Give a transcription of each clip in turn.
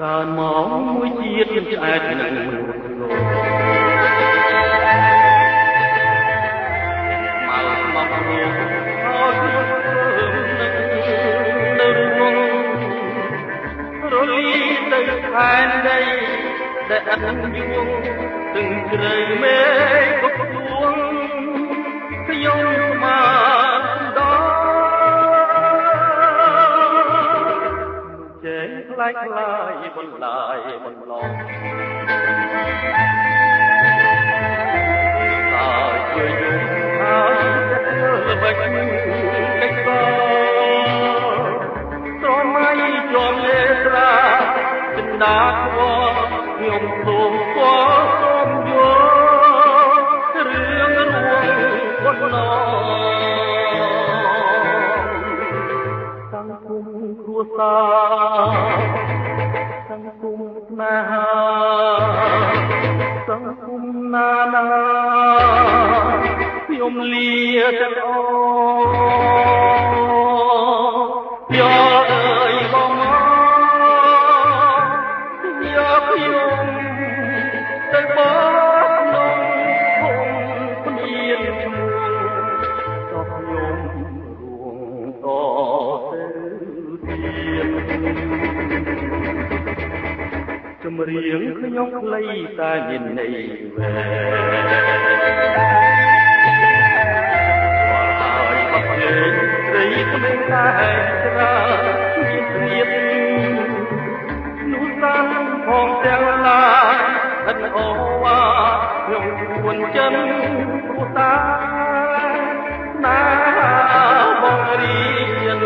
កើនមកមួយជាតិឆ្អែតនឹងមនុស្សលោកមកមករួមអើយនឹងនៅរួមរលីទៅខែនដីដែលអត់យួងទាំងជ្រៅមេឃកពួងខ្ញុំស្មានដល់ចេញខ្លាយខ្លាយបន្លាយបន្លងហើយជួយយំហើយល្បិចកិច្ចក៏ស្រមៃជាប់លេស្រាចិន្តាខ្វល់ខ្ញុំសូមខសូមយល់រឿងរួងប៉ុណ្ណោះសង្គមគ្រួសារសង្គមស្នេហាសង្គមណានាខ្ញុំលាទាំងអស់យកអើយបងយកខ្ញុំទៅបោះក្នុងភូមិព្រានឈ្មោះចុះខ្ញុំរួងតទៅទៀតចម្រៀងខ្ញុំខ្លីតែមានន័យវែងហើយបទលេងស្រីក្មេងតែច្រើនមានទៀតនោះសានផងទាំងឡាយអត់អូវ៉ាខ្ញុំគួនចិនព្រោះតាណាបងរៀន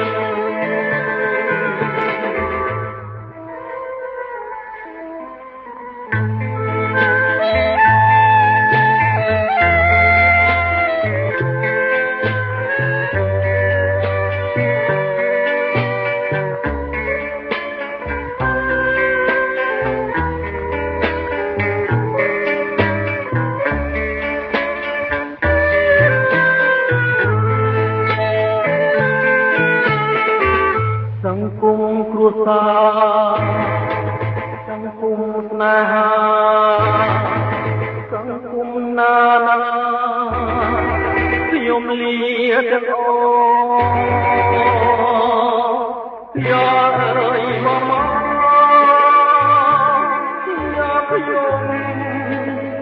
សង្គមគ្រួសារសង្គមស្នេហាសង្គមណានាខ្ញុំលាទាំងអស់យកអើយមកយកខ្ញុំ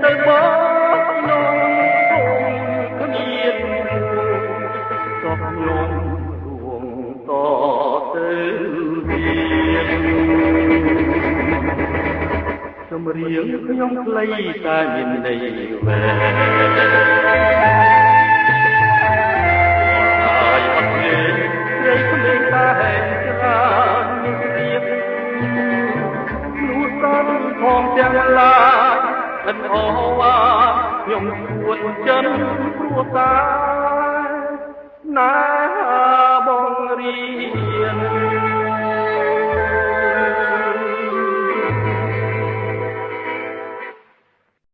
ទៅបោះក្នុងភូមិគ្មានចុះខ្ញុំរួងតទៅទៀតចម្រៀងខ្ញុំខ្លីតែមានន័យវែងហើយអត់លេងស្រីក្មេងតែច្រើនមានទៀតនោះសានផងទាំងឡាយអិនអូវ៉ាខ្ញុំគួនចិនព្រោះតាណាបងរៀន